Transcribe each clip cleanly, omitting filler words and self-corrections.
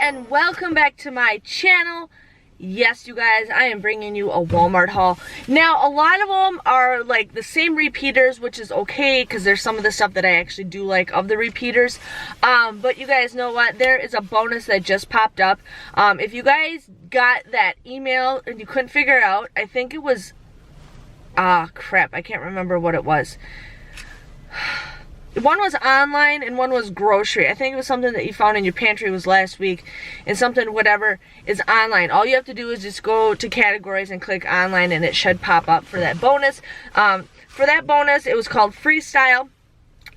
and welcome back to my channel. Yes, you guys, I am bringing you a Walmart haul. Now, a lot of them are like the same repeaters, which is okay because there's some of the stuff that I actually do like of the repeaters. But you guys know what? There is a bonus that just popped up. If you guys got that email and you couldn't figure it out, I think it was, crap, I can't remember what it was. One was online and one was grocery. I think it was something that you found in your pantry was last week, and something whatever is online. All you have to do is just go to categories and click online and it should pop up for that bonus. For that bonus, it was called Freestyle.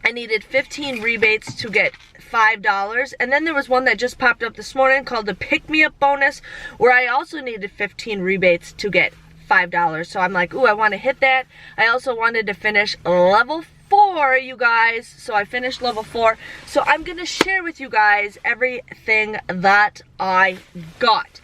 I needed 15 rebates to get $5. And then there was one that just popped up this morning called the Pick Me Up bonus, where I also needed 15 rebates to get $5. So I'm like, ooh, I want to hit that. I also wanted to finish level 4, you guys. So I finished level 4. So I'm gonna share with you guys everything that I got.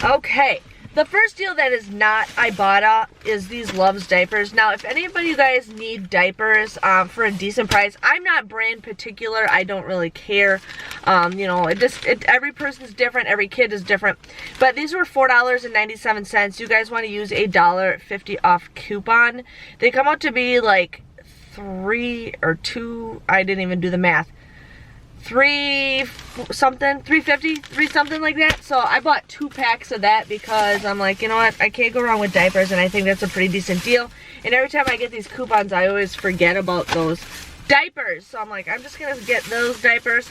Okay, the first deal that is not Ibotta is these Luvs diapers. Now, if anybody of you guys need diapers for a decent price, I'm not brand particular. I don't really care. You know, every person's different. Every kid is different. But these were $4.97. You guys want to use a $1.50 off coupon. They come out to be like 3 or 2, I didn't even do the math, 3 something, 350, 3 something like that. So I bought 2 packs of that because I'm like, you know what, I can't go wrong with diapers, and I think that's a pretty decent deal. And every time I get these coupons, I always forget about those diapers. So I'm like, I'm just gonna get those diapers.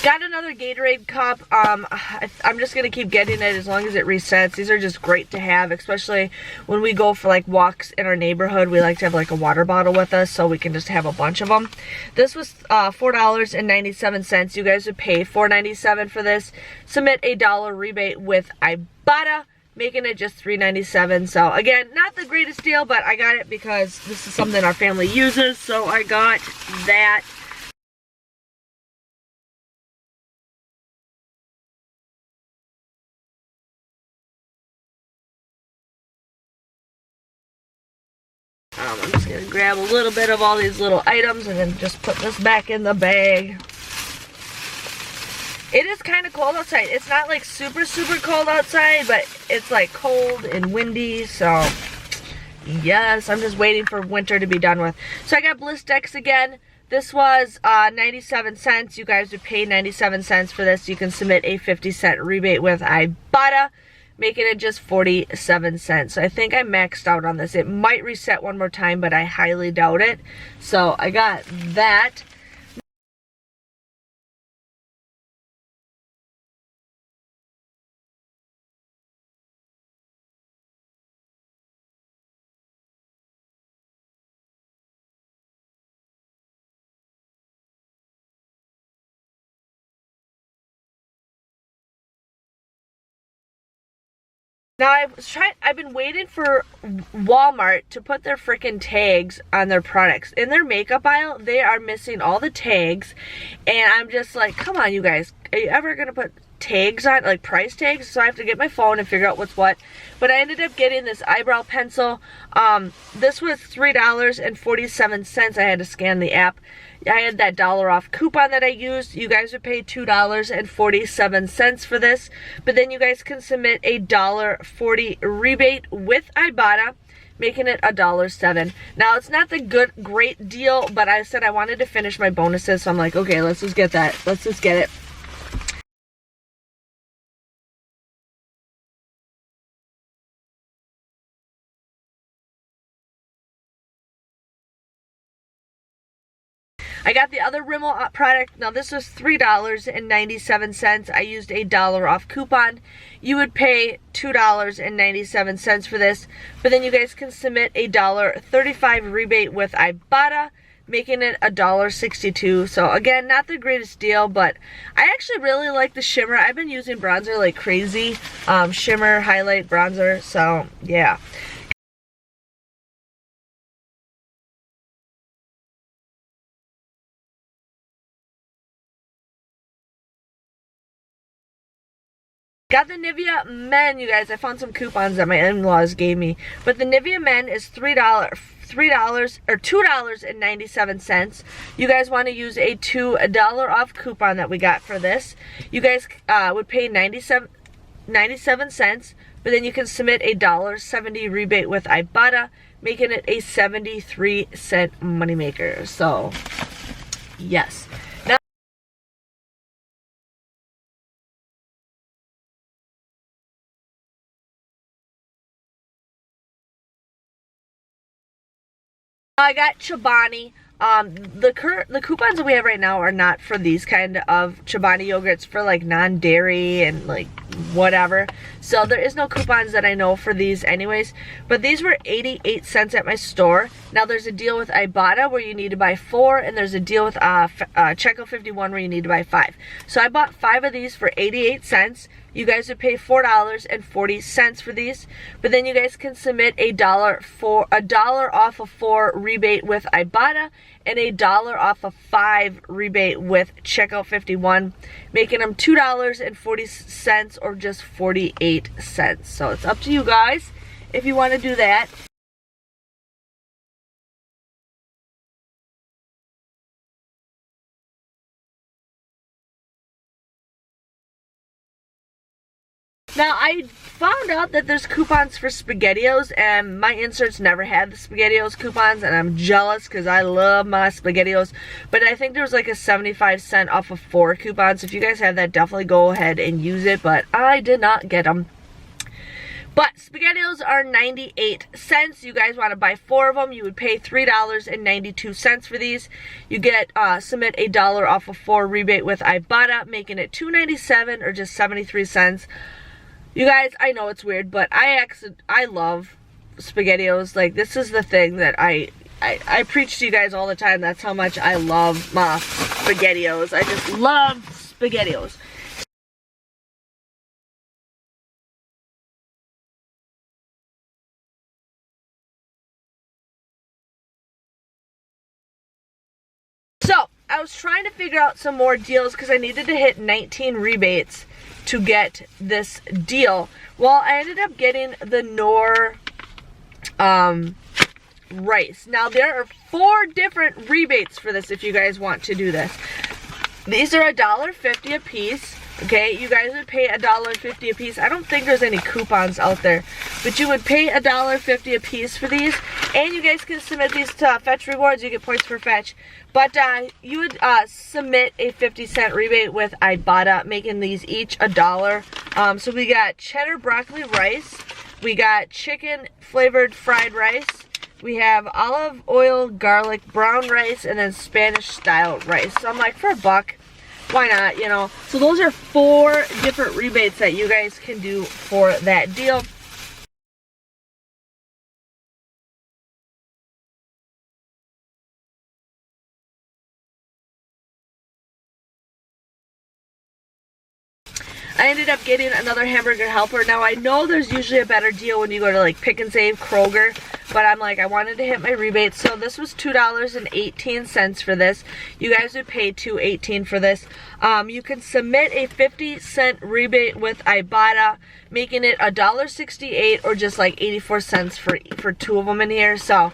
Got another Gatorade cup. I'm just going to keep getting it as long as it resets. These are just great to have, especially when we go for like walks in our neighborhood. We like to have like a water bottle with us so we can just have a bunch of them. This was $4.97. You guys would pay $4.97 for this. Submit a $1 rebate with Ibotta, making it just $3.97. So again, not the greatest deal, but I got it because this is something our family uses. So I got that. I'm just going to grab a little bit of all these little items and then just put this back in the bag. It is kind of cold outside. It's not like super cold outside, but it's like cold and windy. So yes, I'm just waiting for winter to be done with. So I got Bliss Decks again. This was 97 cents. You guys would pay 97 cents for this. You can submit a 50-cent rebate with Ibotta, making it just 47 cents. So I think I maxed out on this. It might reset one more time, but I highly doubt it. So I got that. Now I've been waiting for Walmart to put their freaking tags on their products. In their makeup aisle, they are missing all the tags, and I'm just like, come on, you guys, are you ever gonna put tags on, like price tags? So I have to get my phone and figure out what's what. But I ended up getting this eyebrow pencil. This was $3.47. I had to scan the app. I had that $1 off coupon that I used. You guys would pay $2.47 for this, but then you guys can submit a $1.40 rebate with Ibotta, making it $1.07. Now, it's not the great deal, but I said I wanted to finish my bonuses, so I'm like, okay, let's just get that. Let's just get it. I got the other Rimmel product. Now this was $3.97. I used a $1 off coupon. You would pay $2.97 for this, but then you guys can submit a $1.35 rebate with Ibotta, making it $1.62. So again, not the greatest deal, but I actually really like the shimmer. I've been using bronzer like crazy. Shimmer, highlight, bronzer. So yeah. Got the Nivea Men, you guys. I found some coupons that my in-laws gave me. But the Nivea Men is $3 or $2.97. You guys want to use a $2 off coupon that we got for this. You guys would pay 97 cents, but then you can submit a $1.70 rebate with Ibotta, making it a 73-cent moneymaker. So, yes. Now, I got Chobani. The coupons that we have right now are not for these kind of Chobani yogurts, for like non-dairy and like whatever. So there is no coupons that I know for these anyways. But these were 88 cents at my store. Now there's a deal with Ibotta where you need to buy 4, and there's a deal with Checkout 51 where you need to buy 5. So I bought 5 of these for 88 cents. You guys would pay $4.40 for these, but then you guys can submit a $1 off of 4 rebate with Ibotta and a $1 off of 5 rebate with Checkout 51, making them $2.40 or just 48 cents. So it's up to you guys if you want to do that. Now, I found out that there's coupons for SpaghettiOs, and my inserts never had the SpaghettiOs coupons, and I'm jealous because I love my SpaghettiOs. But I think there was like a 75-cent off of 4 coupons. If you guys have that, definitely go ahead and use it, but I did not get them. But SpaghettiOs are 98 cents. You guys want to buy 4 of them, you would pay $3.92 for these. You get submit a $1 off of 4 rebate with Ibotta, making it $2.97 or just 73 cents. You guys, I know it's weird, but I love SpaghettiOs. Like, this is the thing that I preach to you guys all the time. That's how much I love my SpaghettiOs. I just love SpaghettiOs. So, I was trying to figure out some more deals because I needed to hit 19 rebates to get this deal. Well, I ended up getting the Knorr rice. Now, there are 4 different rebates for this if you guys want to do this. These are $1.50 a piece. Okay, you guys would pay $1.50 a piece. I don't think there's any coupons out there, but you would pay $1.50 a piece for these, and you guys can submit these to Fetch Rewards. You get points for Fetch, but you would submit a 50-cent rebate with Ibotta, making these each $1. So we got cheddar broccoli rice, we got chicken flavored fried rice, we have olive oil garlic brown rice, and then Spanish style rice. So I'm like, for $1. Why not, you know? So those are 4 different rebates that you guys can do for that deal. I ended up getting another hamburger helper. Now, I know there's usually a better deal when you go to like Pick and Save, Kroger, but I'm like, I wanted to hit my rebate. So this was $2.18 for this. You guys would pay $2.18 for this. You can submit a 50-cent rebate with Ibotta, making it $1.68 or just like 84 cents for 2 of them in here. So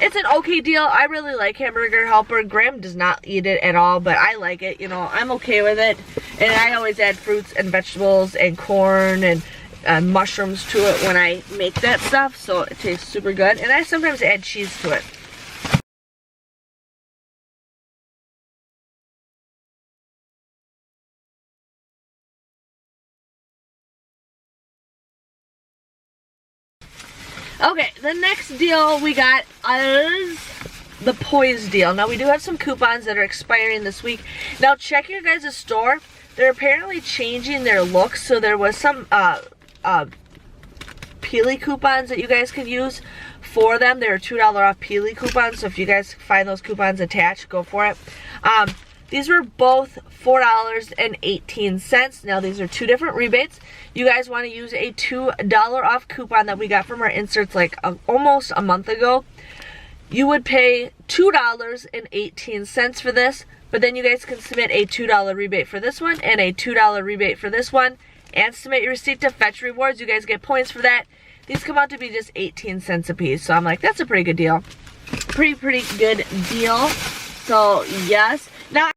it's an okay deal. I really like hamburger helper. Graham does not eat it at all, but I like it. You know, I'm okay with it. And I always add fruits and vegetables and corn and mushrooms to it when I make that stuff, so it tastes super good. And I sometimes add cheese to it. Okay, the next deal we got is the Poise deal. Now, we do have some coupons that are expiring this week. Now, check your guys' store. They're apparently changing their looks, so there was some Peely coupons that you guys could use for them. They're $2 off Peely coupons, so if you guys find those coupons attached, go for it. These were both $4.18. Now, these are 2 different rebates. You guys want to use a $2 off coupon that we got from our inserts like almost a month ago. You would pay $2.18 for this, but then you guys can submit a $2 rebate for this one and a $2 rebate for this one, and submit your receipt to fetch rewards. You guys get points for that. These come out to be just 18 cents a piece. So I'm like, that's a pretty good deal. Pretty good deal. So yes. Now,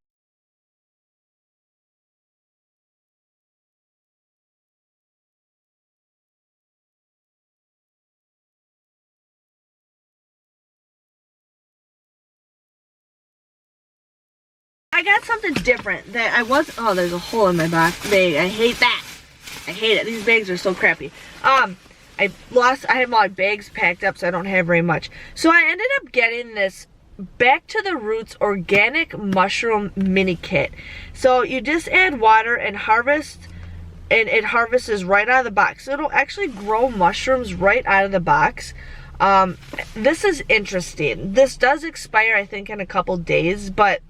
I got something different that I was, oh, there's a hole in my bag. I hate that. I hate it. These bags are so crappy. I have my bags packed up, so I don't have very much. So I ended up getting this Back to the Roots organic mushroom mini kit. So you just add water and harvest, and it harvests right out of the box. So it'll actually grow mushrooms right out of the box. This is interesting. This does expire, I think, in a couple days, but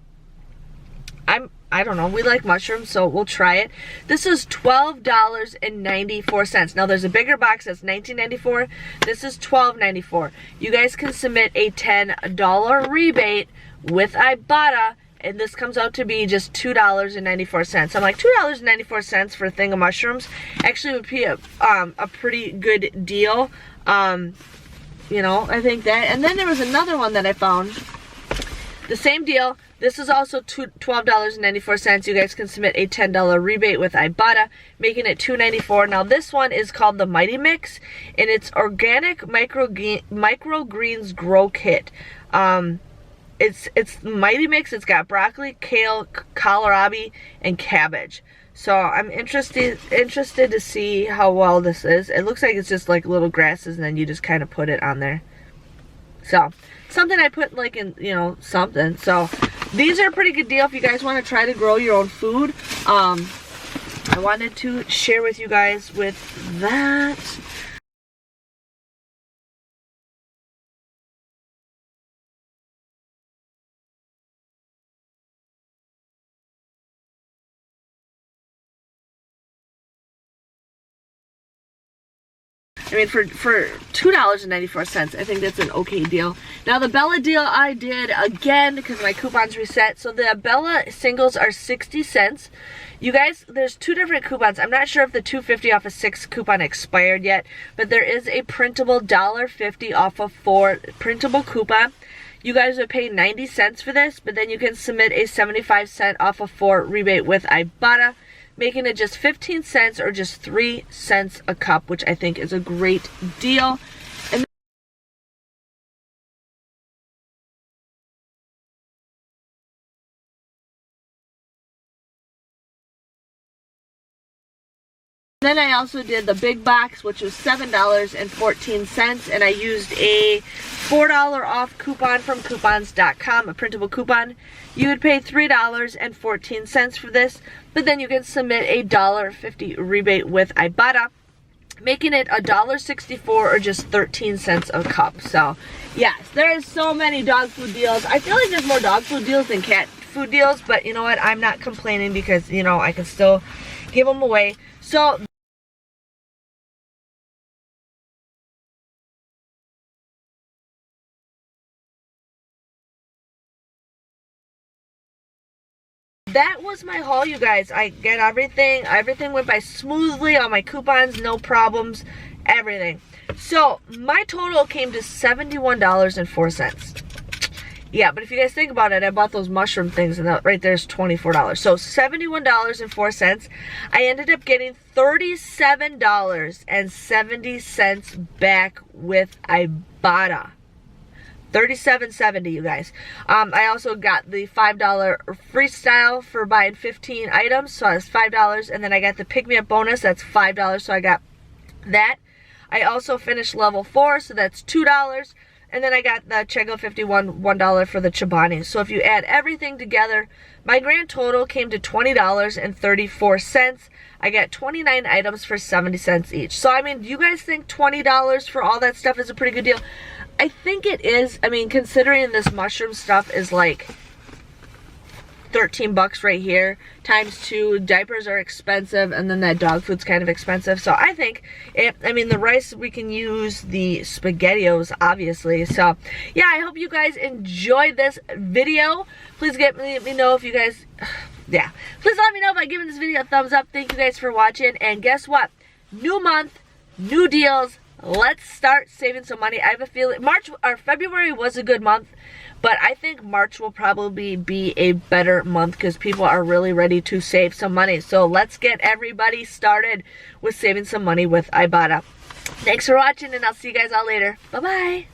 I don't know, we like mushrooms, so we'll try it. This is $12.94. Now there's a bigger box that's $19.94. This is $12.94. You guys can submit a $10 rebate with Ibotta, and this comes out to be just $2.94. I'm like, $2.94 for a thing of mushrooms actually would be a pretty good deal. You know, I think that. And then there was another one that I found. The same deal. This is also $12.94. You guys can submit a $10 rebate with Ibotta, making it $2.94. Now this one is called the Mighty Mix, and it's organic microgreens grow kit. It's Mighty Mix. It's got broccoli, kale, kohlrabi, and cabbage. So I'm interested to see how well this is. It looks like it's just like little grasses, and then you just kind of put it on there. So something I put like in, you know, something. So these are a pretty good deal if you guys want to try to grow your own food. I wanted to share with you guys with that. I mean, for $2.94, I think that's an okay deal. Now, the Bella deal I did again because my coupons reset. So the Bella singles are 60 cents. You guys, there's two different coupons. I'm not sure if the $2.50 off of 6 coupon expired yet, but there is a printable $1.50 off of 4 printable coupon. You guys would pay 90 cents for this, but then you can submit a 75-cent off of 4 rebate with Ibotta, making it just 15 cents or just 3 cents a cup, which I think is a great deal. And then I also did the big box, which was $7.14, and I used a $4 off coupon from coupons.com, a printable coupon. You would pay $3.14 for this, but then you can submit a $1.50 rebate with Ibotta, making it $1.64 or just 13 cents a cup. So yes, there is so many dog food deals. I feel like there's more dog food deals than cat food deals, but you know what? I'm not complaining because, you know, I can still give them away. So that was my haul, you guys. I got everything. Everything went by smoothly. All my coupons, no problems, everything. So my total came to $71.04. Yeah, but if you guys think about it, I bought those mushroom things, and that right there's $24. So $71.04. I ended up getting $37.70 back with Ibotta. $37.70, you guys. I also got the $5 freestyle for buying 15 items, so that's $5, and then I got the pick me up bonus, that's $5, so I got that. I also finished level 4, so that's $2, and then I got the Chego 51 $1 for the Chobani. So if you add everything together, my grand total came to $20.34. I got 29 items for 70 cents each. So I mean, do you guys think $20 for all that stuff is a pretty good deal? I think it is. I mean, considering this mushroom stuff is like 13 bucks right here, times 2, diapers are expensive, and then that dog food's kind of expensive. So I think it, I mean, the rice we can use, the SpaghettiOs, obviously. So yeah, I hope you guys enjoyed this video. Please let me know if you guys yeah. Please let me know by giving this video a thumbs up. Thank you guys for watching. And guess what? New month, new deals. Let's start saving some money. I have a feeling February was a good month, but I think March will probably be a better month because people are really ready to save some money. So let's get everybody started with saving some money with Ibotta. Thanks for watching, and I'll see you guys all later. Bye-bye.